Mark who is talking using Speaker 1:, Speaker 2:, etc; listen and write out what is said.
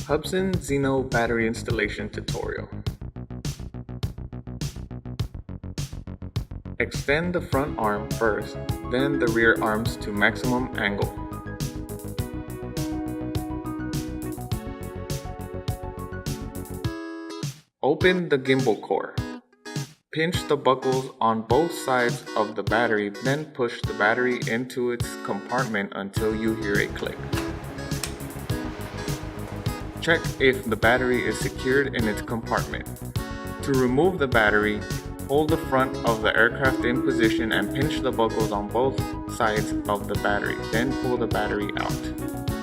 Speaker 1: HUBSAN ZINO Battery Installation Tutorial. Extend the front arm first, then the rear arms to maximum angle. Open the gimbal core. Pinch the buckles on both sides of the battery, then push the battery into its compartment until you hear a click. Check if the battery is secured in its compartment. To remove the battery, hold the front of the aircraft in position and pinch the buckles on both sides of the battery, then pull the battery out.